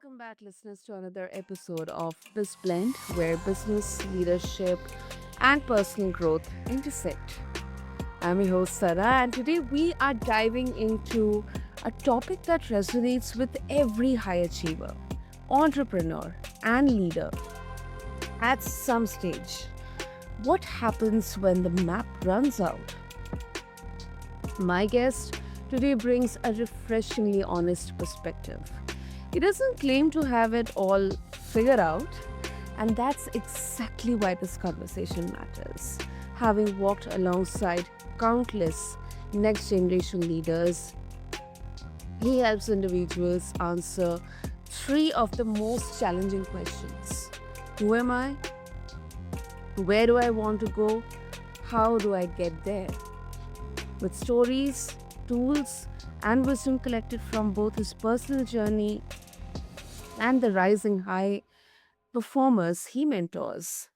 Welcome back, listeners, to another episode of BizBlend, where business, leadership, and personal growth intersect. I'm your host, Sarah, and today we are diving into a topic that resonates with every high achiever, entrepreneur, and leader at some stage. What happens when the map runs out? My guest today brings a refreshingly honest perspective. He doesn't claim to have it all figured out, and that's exactly why this conversation matters. Having walked alongside countless next generation leaders, he helps individuals answer three of the most challenging questions: Who am I? Where do I want to go? How do I get there? With stories, tools, and wisdom collected from both his personal journey and the rising high performers he mentors.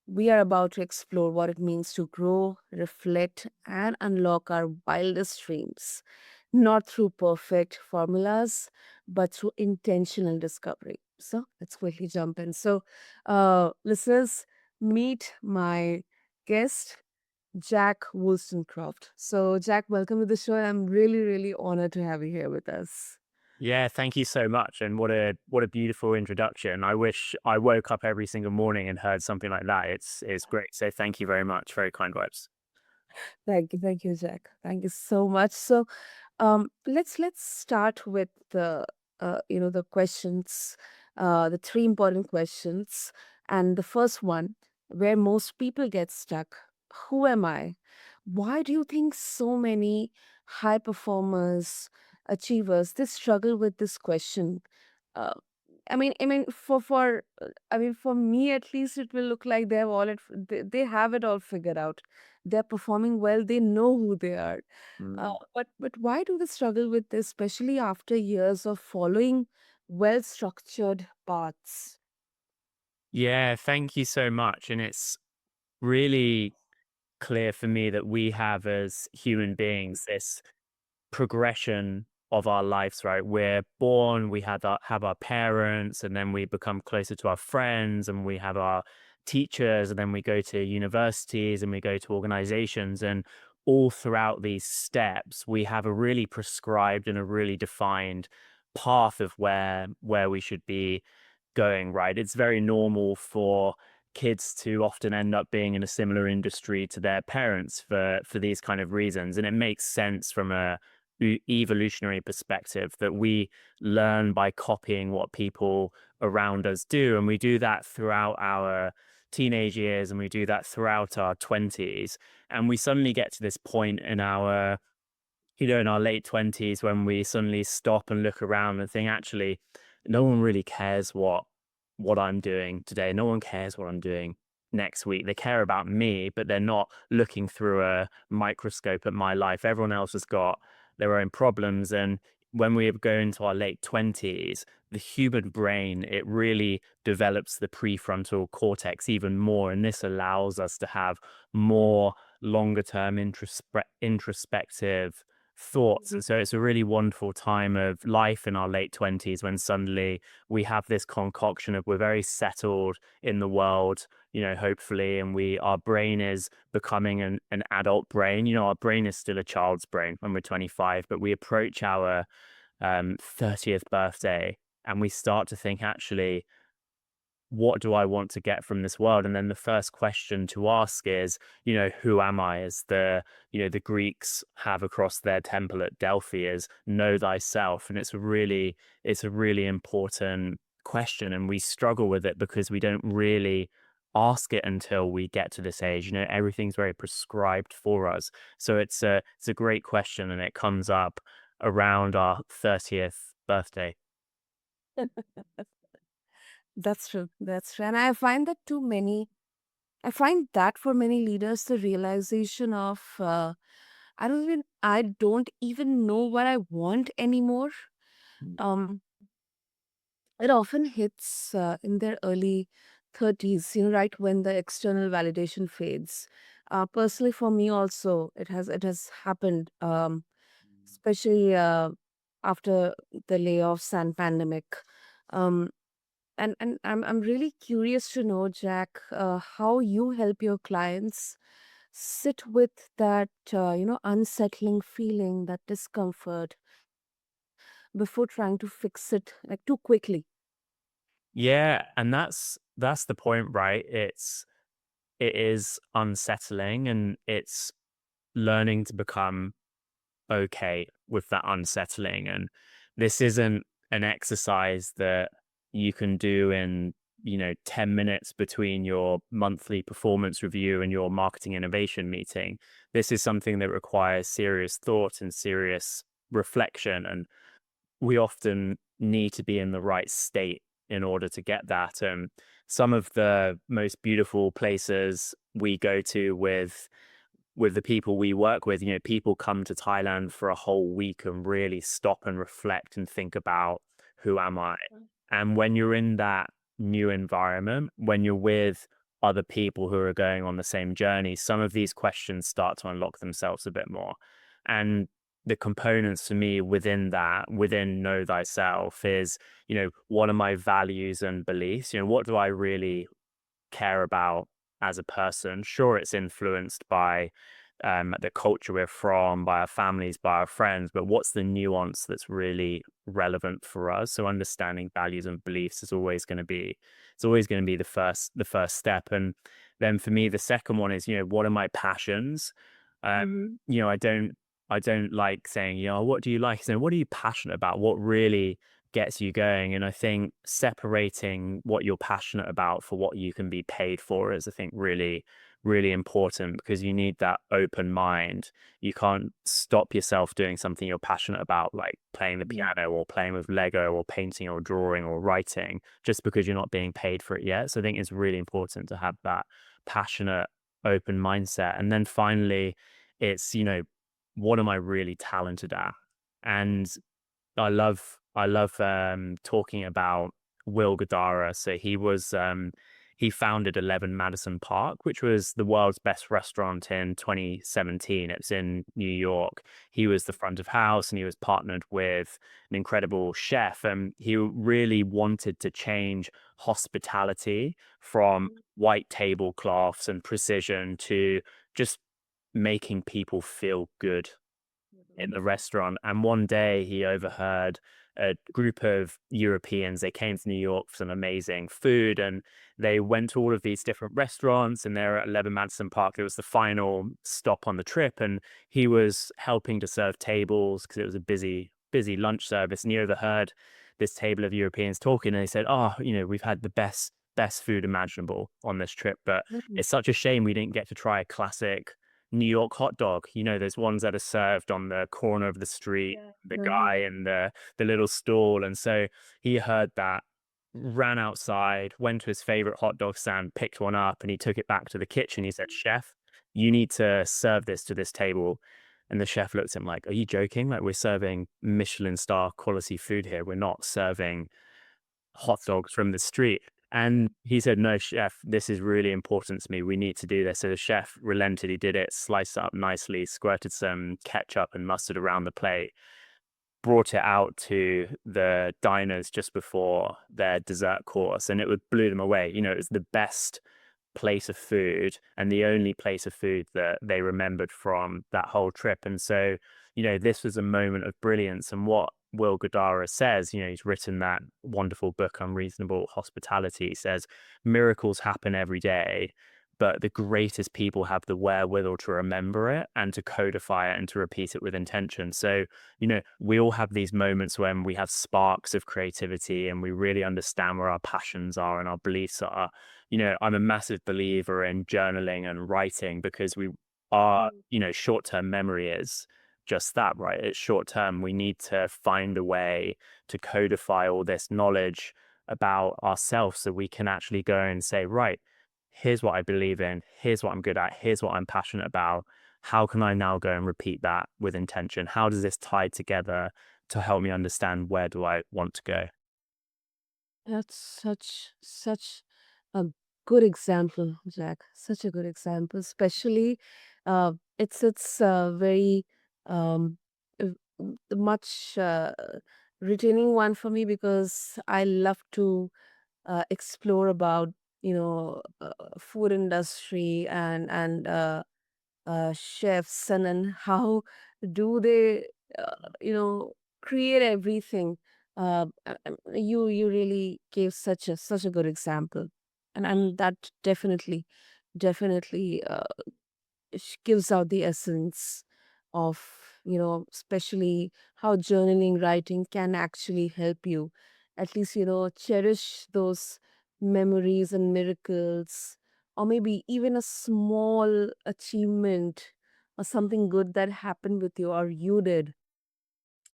We are about to explore what it means to grow, reflect, and unlock our wildest dreams, not through perfect formulas, but through intentional discovery. So let's quickly jump in. Listeners, meet my guest, Jack Wolstencroft. So, Jack, welcome to the show. I'm really, really honored to have you here with us. Yeah, thank you so much. And what a beautiful introduction. I wish I woke up every single morning and heard something like that. It's great. So thank you very much. Very kind words. Thank you, Jack. Thank you so much. Let's start with the questions, the three important questions, and the first one, where most people get stuck: Who am I? Why do you think so many high performers, achievers, they struggle with this question? Uh, for me at least, it will look like they have it all figured out. They're performing well. They know who they are. But why do they struggle with this, especially after years of following well structured paths? Yeah, thank you so much. And it's really clear for me that we have as human beings this progression of our lives, right? We're born, we have our parents, and then we become closer to our friends, and we have our teachers, and then we go to universities and we go to organizations. And all throughout these steps, we have a really prescribed and a really defined path of where we should be going, right? It's very normal for kids to often end up being in a similar industry to their parents for these kind of reasons, and it makes sense from a evolutionary perspective that we learn by copying what people around us do, and we do that throughout our teenage years, and we do that throughout our 20s, and we suddenly get to this point in our in our late 20s when we suddenly stop and look around and think, actually, no one really cares what I'm doing today. No one cares what I'm doing next week. They care about me, but they're not looking through a microscope at my life. Everyone else has got their own problems. And when we go into our late 20s, the human brain, it really develops the prefrontal cortex even more. And this allows us to have more longer term introspective thoughts. And so it's a really wonderful time of life in our late 20s when suddenly we have this concoction of we're very settled in the world, hopefully, and our brain is becoming an adult brain. Our brain is still a child's brain when we're 25, but we approach our 30th birthday and we start to think, actually, what do I want to get from this world? And then the first question to ask is, who am I? As the Greeks have across their temple at Delphi, is know thyself. And it's a really important question. And we struggle with it because we don't really ask it until we get to this age. Everything's very prescribed for us. So it's a great question, and it comes up around our 30th birthday. That's true. That's true. And I find that for many leaders, the realization of I don't even know what I want anymore. Um, it often hits in their early 30s, right when the external validation fades. Personally, for me also, it has happened, especially after the layoffs and pandemic. Um, and I'm really curious to know, Jack, how you help your clients sit with that unsettling feeling, that discomfort, before trying to fix it like too quickly. Yeah, and that's the point, right? It is unsettling, and it's learning to become okay with that unsettling. And this isn't an exercise that you can do in, 10 minutes between your monthly performance review and your marketing innovation meeting. This is something that requires serious thought and serious reflection. And we often need to be in the right state in order to get that. Some of the most beautiful places we go to with the people we work with, people come to Thailand for a whole week and really stop and reflect and think about, who am I? And when you're in that new environment, when you're with other people who are going on the same journey, some of these questions start to unlock themselves a bit more. And the components for me within that, within know thyself, is, what are my values and beliefs? What do I really care about as a person? Sure, it's influenced by the culture we're from, by our families, by our friends, but what's the nuance that's really relevant for us? So understanding values and beliefs is always going to be the first step. And then for me, the second one is, what are my passions? Um, Hmm. I don't like saying, what do you like? So what are you passionate about? What really gets you going? And I think separating what you're passionate about for what you can be paid for is, I think, really, really important, because you need that open mind. You can't stop yourself doing something you're passionate about, like playing the Yeah. piano or playing with Lego or painting or drawing or writing, just because you're not being paid for it yet. So I think it's really important to have that passionate, open mindset. And then finally, it's, what am I really talented at? And I love talking about Will Gadara. So he founded 11 Madison Park, which was the world's best restaurant in 2017. It's in New York. He was the front of house, and he was partnered with an incredible chef. And he really wanted to change hospitality from white tablecloths and precision to just making people feel good in the restaurant. And one day he overheard a group of Europeans. They came to New York for some amazing food, and they went to all of these different restaurants, and they're at 11 Madison Park. It was the final stop on the trip, and he was helping to serve tables because it was a busy lunch service. And he overheard this table of Europeans talking, and they said, "Oh, we've had the best food imaginable on this trip, but Mhm. it's such a shame we didn't get to try a classic New York hot dog." There's ones that are served on the corner of the street, Yeah. the guy Uh-huh. in the little stall. And so he heard that, ran outside, went to his favorite hot dog stand, picked one up, and he took it back to the kitchen. He said, "Chef, you need to serve this to this table." And the chef looked at him like, "Are you joking? Like, we're serving Michelin star quality food here. We're not serving hot dogs from the street." And he said, "No, chef, this is really important to me. We need to do this." So the chef relented. He did it, sliced it up nicely, squirted some ketchup and mustard around the plate, brought it out to the diners just before their dessert course, and it would blew them away. It was the best place of food and the only place of food that they remembered from that whole trip. And so, this was a moment of brilliance. And what Will Gadara says, he's written that wonderful book, Unreasonable Hospitality. He says, miracles happen every day, but the greatest people have the wherewithal to remember it and to codify it and to repeat it with intention. So, we all have these moments when we have sparks of creativity and we really understand where our passions are and our beliefs are. I'm a massive believer in journaling and writing, because we are, Mm. short-term memory is just that, right? It's short term. We need to find a way to codify all this knowledge about ourselves so we can actually go and say, right, here's what I believe in, here's what I'm good at, here's what I'm passionate about. How can I now go and repeat that with intention? How does this tie together to help me understand where do I want to go? That's such a good example, Jack. Such a good example, especially it's very um, much retaining one for me because I love to explore about food industry and chefs and how do they create everything. You really gave such a good example, and that definitely gives out the essence of especially how journaling writing can actually help you at least cherish those memories and miracles, or maybe even a small achievement or something good that happened with you or you did.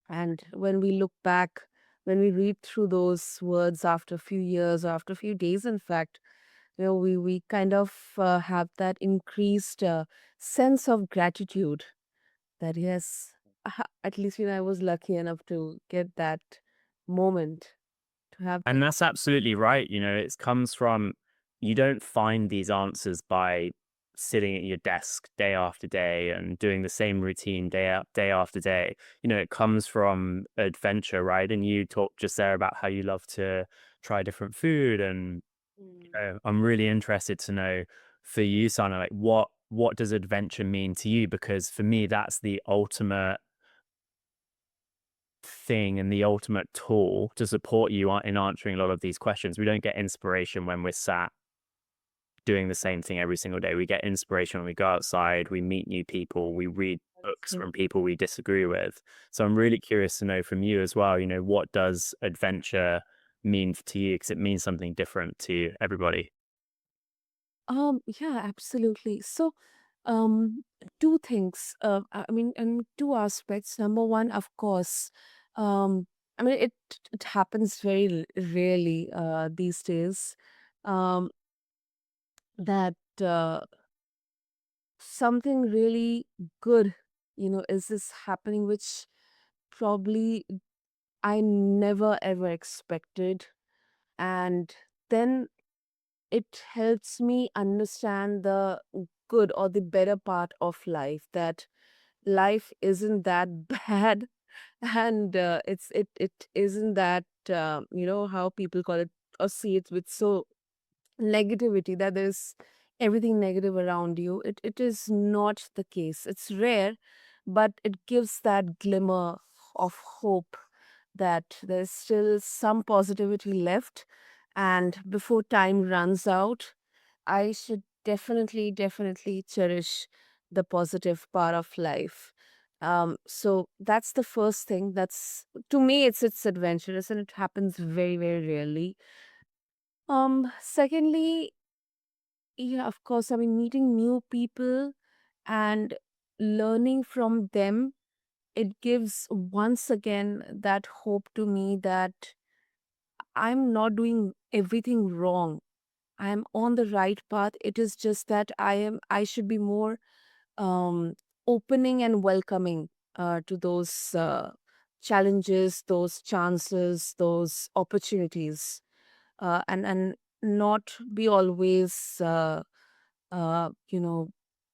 And when we look back, when we read through those words after a few years or after a few days, in fact, we kind of have that increased sense of gratitude that yes, at least I was lucky enough to get that moment to have that. And that's absolutely right. It comes from, you don't find these answers by sitting at your desk day after day and doing the same routine day after day. It comes from adventure, right? And you talked just there about how you love to try different food. And Mm. I'm really interested to know for you, Sana, like what does adventure mean to you? Because for me, that's the ultimate thing and the ultimate tool to support you in answering a lot of these questions. We don't get inspiration when we're sat doing the same thing every single day. We get inspiration when we go outside, we meet new people, we read That's books true. from people we disagree with. So I'm really curious to know from you as well, what does adventure mean to you? Because it means something different to everybody. Yeah, absolutely. So, um, two things. I mean, and two aspects. Number one, of course, um, I mean, it happens very rarely these days. Um, that something really good, is this happening, which probably I never ever expected. And then it helps me understand the good or the better part of life, that life isn't that bad. And it isn't that how people call it or see it with so negativity, that there's everything negative around you. It is not the case. It's rare, but it gives that glimmer of hope that there's still some positivity left. And before time runs out, I should definitely cherish the positive part of life. So that's the first thing. That's, to me, it's adventurous and it happens very rarely. Secondly, yeah, of course. I mean, meeting new people and learning from them, it gives once again that hope to me that I'm not doing everything wrong. I'm on the right path. It is just that I should be more um opening and welcoming to those challenges, those chances, those opportunities, and not be always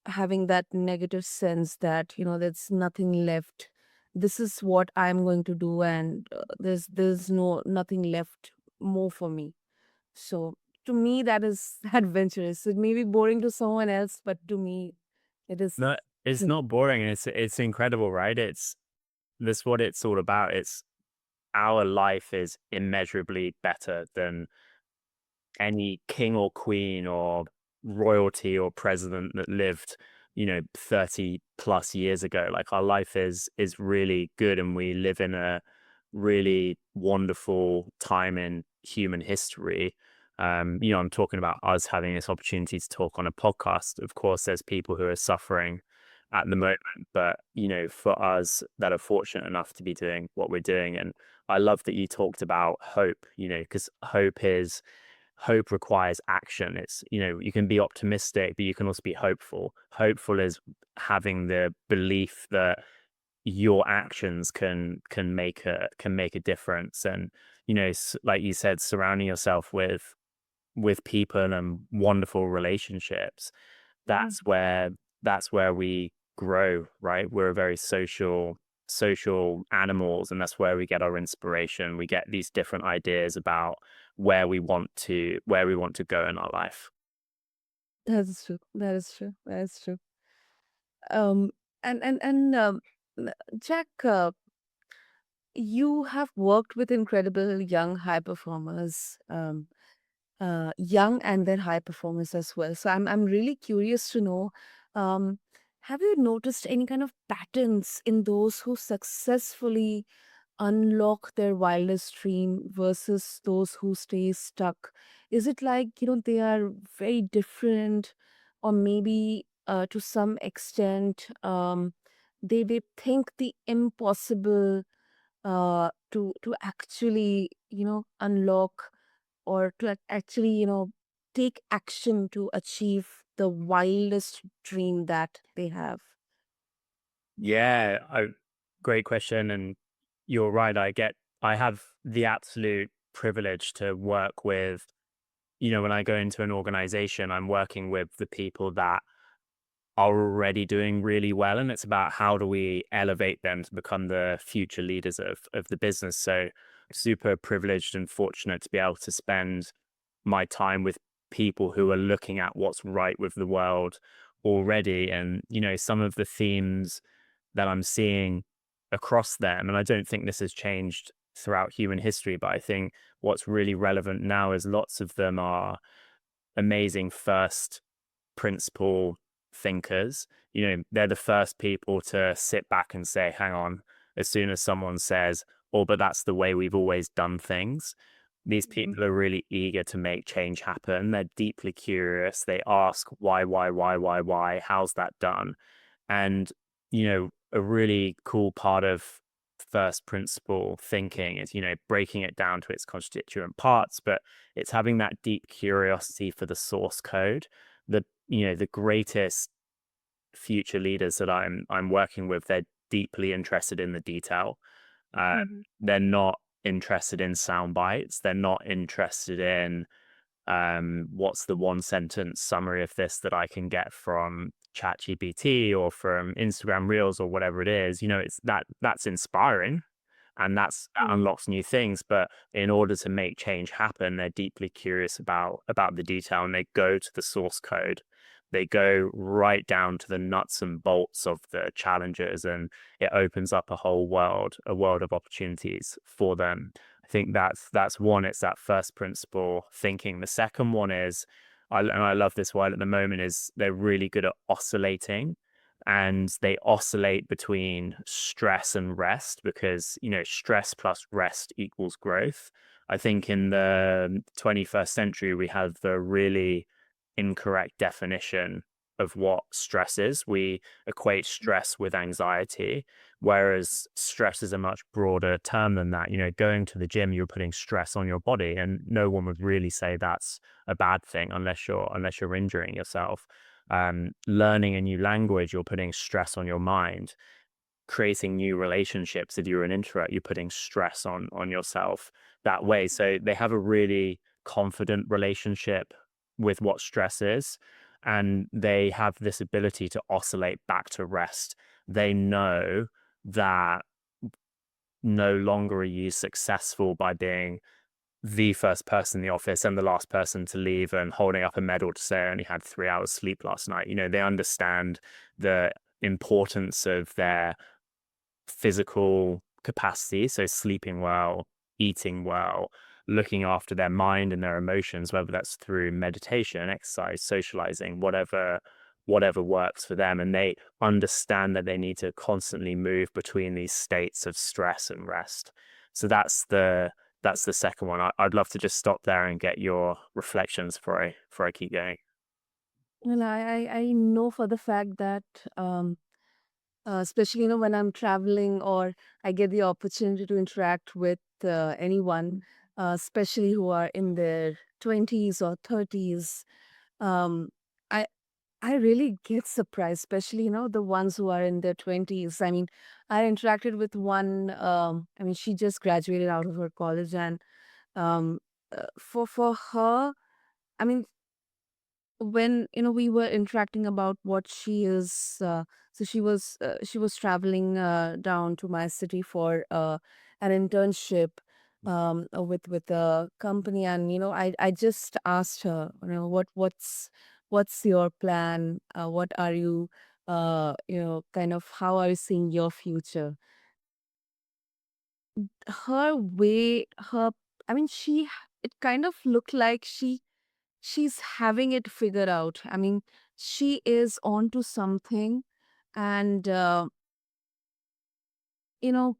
having that negative sense that there's nothing left. This is what I'm going to do, and there's nothing left more for me. So to me, that is adventurous. It may be boring to someone else, but to me, it is. No, it's not boring. It's incredible, right? That's what it's all about. It's our life is immeasurably better than any king or queen or royalty or president that lived 30 plus years ago. Like, our life is really good, and we live in a really wonderful time in human history. I'm talking about us having this opportunity to talk on a podcast. Of course, there's people who are suffering at the moment, but for us that are fortunate enough to be doing what we're doing. And I love that you talked about hope, because hope requires action. It's, you can be optimistic, but you can also be hopeful. Hopeful is having the belief that your actions can make a difference. And like you said, surrounding yourself with people and wonderful relationships, Mhm. that's where we grow, right? We're a very social social animals, and that's where we get our inspiration. We get these different ideas about where we want to go in our life. That is true. That is true. That is true. Um, and Jack, you have worked with incredible young high performers, young and then high performers as well. So I'm really curious to know, um, have you noticed any kind of patterns in those who successfully unlock their wildest dream versus those who stay stuck? Is it like, they are very different, or maybe to some extent, they think the impossible to actually, unlock, or to actually, take action to achieve the wildest dream that they have? Yeah, great question, and you're right. I have the absolute privilege to work with, when I go into an organization, I'm working with the people that are already doing really well, and it's about how do we elevate them to become the future leaders of the business. So super privileged and fortunate to be able to spend my time with people who are looking at what's right with the world already. And some of the themes that I'm seeing across them, and I don't think this has changed throughout human history, but I think what's really relevant now is lots of them are amazing first principle thinkers. They're the first people to sit back and say, hang on, as soon as someone says, oh, but that's the way we've always done things, these Mhm. people are really eager to make change happen. They're deeply curious. They ask why, how's that done? And, a really cool part of first principle thinking is, breaking it down to its constituent parts, but it's having that deep curiosity for the source code. The greatest future leaders that I'm working with, they're deeply interested in the detail. Mhm. They're not interested in sound bites. They're not interested in what's the one sentence summary of this that I can get from ChatGPT or from Instagram Reels or whatever it is. It's that's inspiring, and that Mhm. unlocks new things. But in order to make change happen, they're deeply curious about the detail, and they go to the source code. They go right down to the nuts and bolts of the challenges, and it opens up a world of opportunities for them. I think that's one. It's that first principle thinking. The second one is, and I love this one at the moment, is they're really good at oscillating, and they oscillate between stress and rest because stress plus rest equals growth. I think in the 21st century we have the really incorrect definition of what stress is. We equate stress with anxiety, whereas stress is a much broader term than that. Going to the gym, you're putting stress on your body, and no one would really say that's a bad thing unless you're injuring yourself. Learning a new language, you're putting stress on your mind. Creating new relationships, if you're an introvert, you're putting stress on yourself that way. So they have a really confident relationship with what stress is, and they have this ability to oscillate back to rest. They know that no longer are you successful by being the first person in the office and the last person to leave and holding up a medal to say I only had 3 hours sleep last night. They understand the importance of their physical capacity. So sleeping well, eating well, looking after their mind and their emotions, whether that's through meditation, exercise, socializing, whatever works for them. And they understand that they need to constantly move between these states of stress and rest. So that's the second one. I'd love to just stop there and get your reflections before I keep going. Well, I know for the fact that, um, especially, when I'm traveling, or I get the opportunity to interact with anyone, especially who are in their 20s or 30s, um, I I really get surprised, especially, the ones who are in their 20s. I mean, I interacted with one, I mean, she just graduated out of her college, and um, for her, I mean, when we were interacting about what she is So she was traveling down to my city for an internship with a company, and I just asked her, what's your plan? What are you kind of how are you seeing your future? Her way, her I mean, it kind of looked like she's having it figured out. I mean, she is onto something, and you know,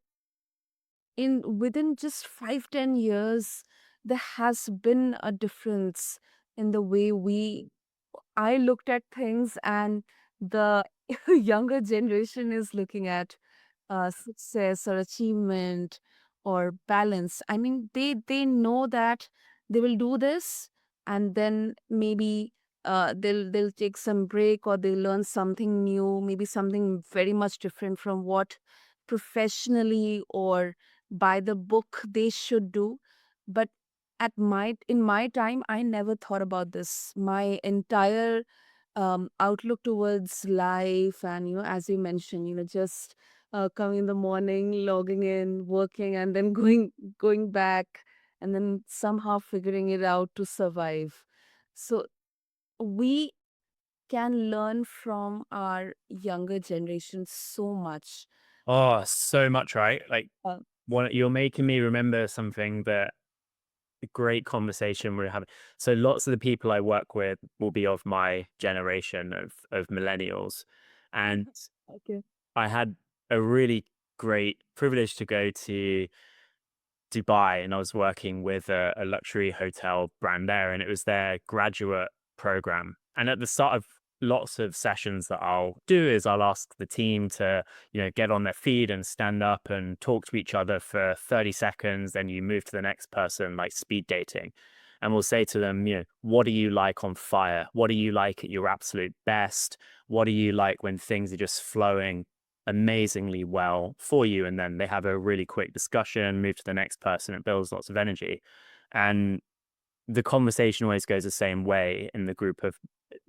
in within just 5-10 years, there has been a difference in the way we I looked at things, and the younger generation is looking at success or achievement or balance. I mean, they know that they will do this, and then maybe they'll take some break, or they'll learn something new, maybe something very much different from what professionally or by the book they should do. But in my time, I never thought about this. My entire outlook towards life, and as you mentioned, just coming in the morning, logging in, working, and then going back, and then somehow figuring it out to survive. So we can learn from our younger generation so much. Oh, so much, right? Like, uh, you're making me remember something that a great conversation we're having. So lots of the people I work with will be of my generation of millennials, and okay. I had a really great privilege to go to Dubai, and I was working with a luxury hotel brand there, and it was their graduate program. And at the start of lots of sessions that I'll do is I'll ask the team to, get on their feet and stand up and talk to each other for 30 seconds. Then you move to the next person, like speed dating. And we'll say to them, what do you like on fire? What do you like at your absolute best? What do you like when things are just flowing amazingly well for you? And then they have a really quick discussion, move to the next person. It builds lots of energy. And the conversation always goes the same way in the group of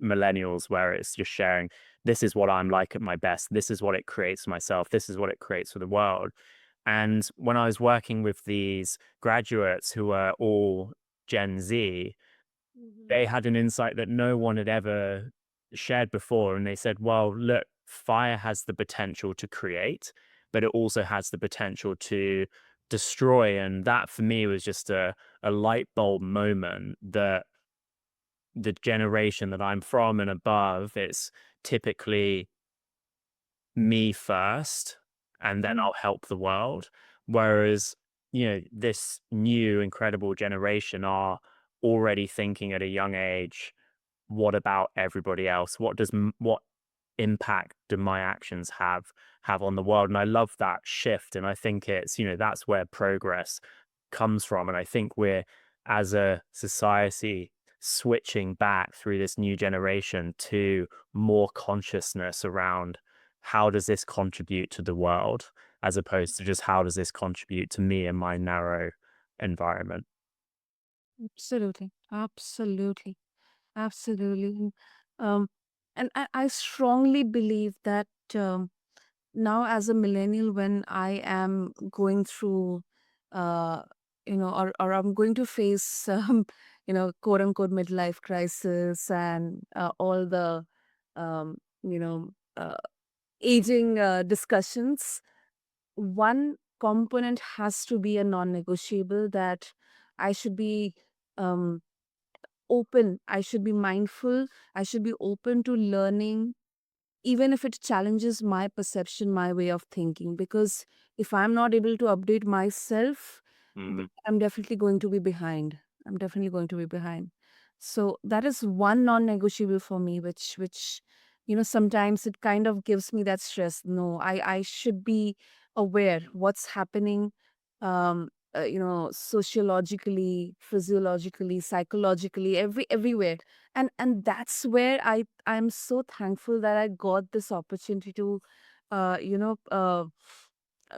millennials, where it's just sharing, this is what I'm like at my best. This is what it creates for myself. This is what it creates for the world. And when I was working with these graduates who were all Gen Z, Mhm. they had an insight that no one had ever shared before. And they said, well, look, fire has the potential to create, but it also has the potential to destroy. And that for me was just a light bulb moment that the generation that I'm from and above, it's typically me first, and then Mm. I'll help the world. Whereas, this new incredible generation are already thinking at a young age, what about everybody else? What impact do my actions have on the world? And I love that shift. And I think it's, that's where progress comes from. And I think we're, as a society, switching back through this new generation to more consciousness around how does this contribute to the world, as opposed to just how does this contribute to me and my narrow environment. Absolutely, absolutely, absolutely. Um, and I strongly believe that now, as a millennial, when I am going through, uh, or I'm going to face, quote unquote midlife crisis, and all the, um, you know, uh, aging discussions, one component has to be a non-negotiable, that I should be um, open, I should be mindful, I should be open to learning, even if it challenges my perception, my way of thinking. Because if I'm not able to update myself, Mhm. I'm definitely going to be behind. I'm definitely going to be behind. So that is one non-negotiable for me, which sometimes it kind of gives me that stress. No, I should be aware what's happening, sociologically, physiologically, psychologically, everywhere. And that's where I'm so thankful that I got this opportunity to uh, you know uh,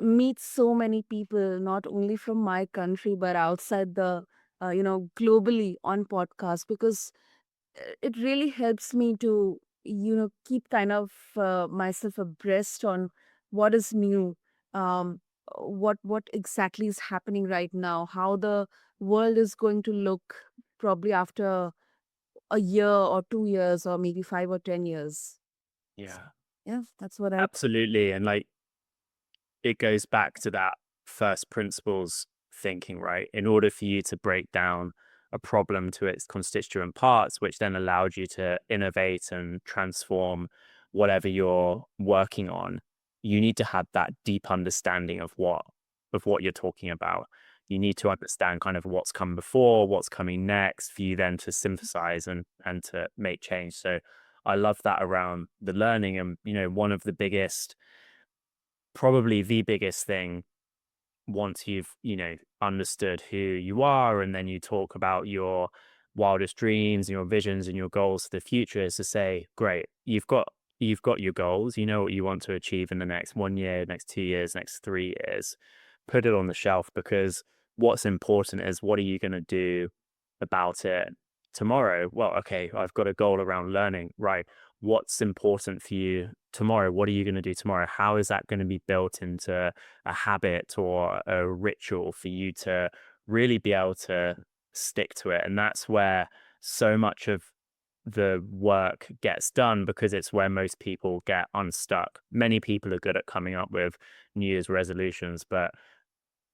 meet so many people, not only from my country but outside the globally on podcast, because it really helps me to keep kind of myself abreast on what is new, what exactly is happening right now, how the world is going to look probably after a year or 2 years or maybe 5 or 10 years. Yeah. Yeah, that's what I. Absolutely. And like it goes back to that first principles thinking, right? In order for you to break down a problem to its constituent parts, which then allowed you to innovate and transform whatever you're working on, you need to have that deep understanding of what you're talking about. You need to understand kind of what's come before, what's coming next, for you then to synthesize and to make change. So I love that around the learning. And one of the biggest, probably the biggest thing once you've understood who you are, and then you talk about your wildest dreams and your visions and your goals for the future, is to say, great, you've got your goals, you know what you want to achieve in the next 1 year, next 2 years, next 3 years. Put it on the shelf, because what's important is, what are you going to do about it tomorrow? Well, okay, I've got a goal around learning, right? What's important for you tomorrow? What are you going to do tomorrow? How is that going to be built into a habit or a ritual for you to really be able to stick to it? And that's where so much of the work gets done, because it's where most people get unstuck. Many people are good at coming up with New Year's resolutions, but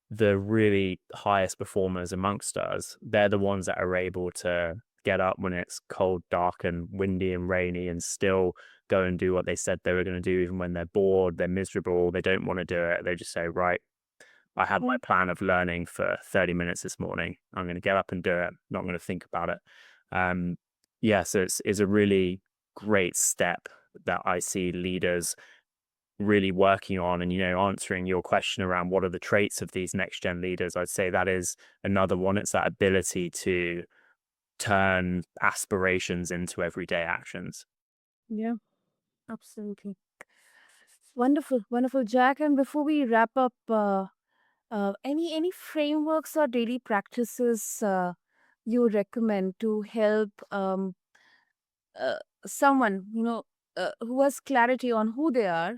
the really highest performers amongst us, they're the ones that are able to get up when it's cold, dark, and windy and rainy, and still go and do what they said they were going to do, even when they're bored, they're miserable, they don't want to do it. They just say, right, I had my plan of learning for 30 minutes this morning. I'm going to get up and do it. Not going to think about it. Um, yeah, so it's a really great step that I see leaders really working on. And answering your question around what are the traits of these next gen leaders, I'd say that is another one. It's that ability to turn aspirations into everyday actions. Yeah, absolutely. Wonderful, wonderful, Jack. And before we wrap up, any frameworks or daily practices you recommend to help someone who has clarity on who they are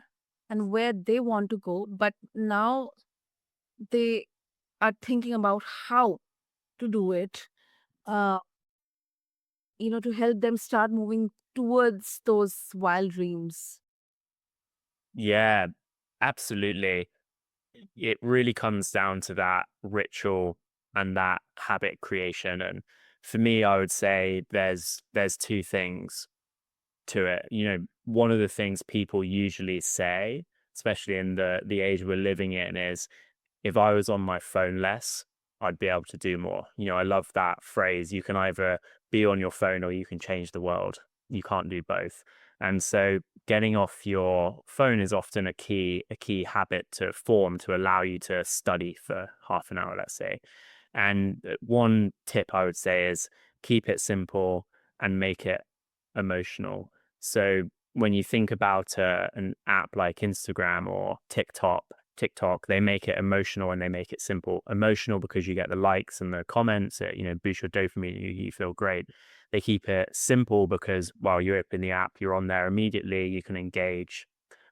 and where they want to go, but now they are thinking about how to do it, uh, to help them start moving towards those wild dreams. Yeah, absolutely. It really comes down to that ritual and that habit creation. And for me, I would say there's two things to it. One of the things people usually say, especially in the age we're living in, is, if I was on my phone less, I'd be able to do more. I love that phrase. You can either be on your phone or you can change the world. You can't do both. And so getting off your phone is often a key habit to form, to allow you to study for half an hour, let's say. And one tip I would say is, keep it simple and make it emotional. So when you think about an app like Instagram or TikTok, they make it emotional and they make it simple. Emotional because you get the likes and the comments, boost your dopamine, you feel great. They keep it simple because while you open the app, you're on there immediately, you can engage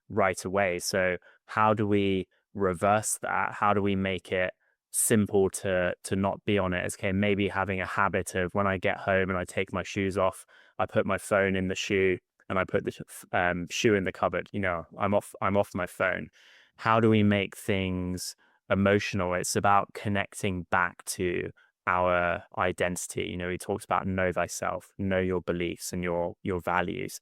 right away. So how do we reverse that? How do we make it simple to not be on it? It's okay, maybe having a habit of, when I get home and I take my shoes off, I put my phone in the shoe and I put the shoe in the cupboard. I'm off my phone. How do we make things emotional? It's about connecting back to our identity. He talks about know thyself, know your beliefs and your values.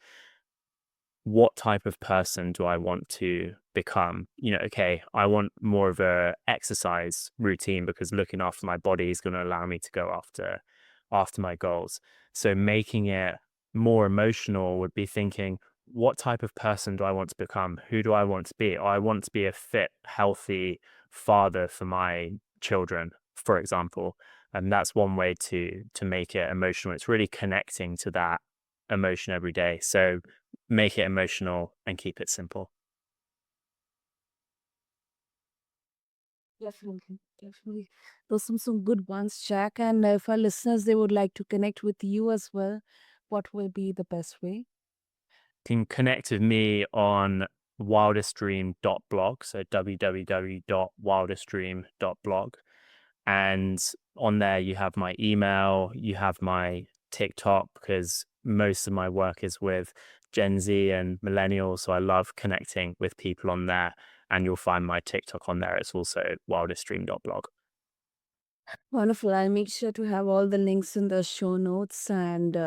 What type of person do I want to become? Okay, I want more of a exercise routine, because looking after my body is going to allow me to go after my goals. So making it more emotional would be thinking, what type of person do I want to become? Who do I want to be? I want to be a fit, healthy father for my children, for example. And that's one way to make it emotional. It's really connecting to that emotion every day. So make it emotional and keep it simple. Definitely, definitely. Those some good ones, Jack. And if our listeners they would like to connect with you as well, what will be the best way? can connect with me on wildestdream.blog, so www.wildestdream.blog. And on there, you have my email, you have my TikTok, because most of my work is with Gen Z and millennials. So I love connecting with people on there. And you'll find my TikTok on there. It's also wildestdream.blog. Wonderful. I'll make sure to have all the links in the show notes. And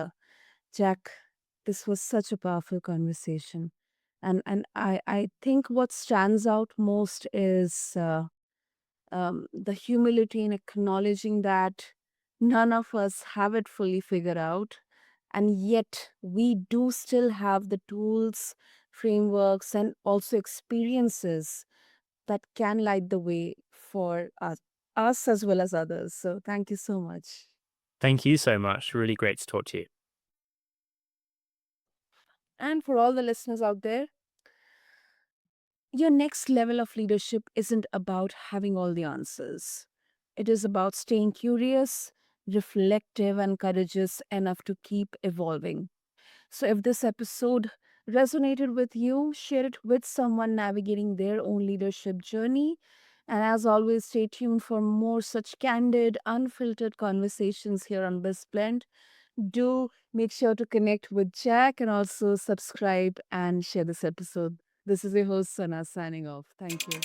Jack, this was such a powerful conversation. And I think what stands out most is the humility in acknowledging that none of us have it fully figured out. And yet, we do still have the tools, frameworks, and also experiences that can light the way for us as well as others. So, thank you so much. Thank you so much. Really great to talk to you. And for all the listeners out there, your next level of leadership isn't about having all the answers. It is about staying curious, reflective, and courageous enough to keep evolving. So, if this episode resonated with you, share it with someone navigating their own leadership journey. And as always, stay tuned for more such candid, unfiltered conversations here on BizBlend. Do make sure to connect with Jack and also subscribe and share this episode. This is your host, Sana, signing off. Thank you.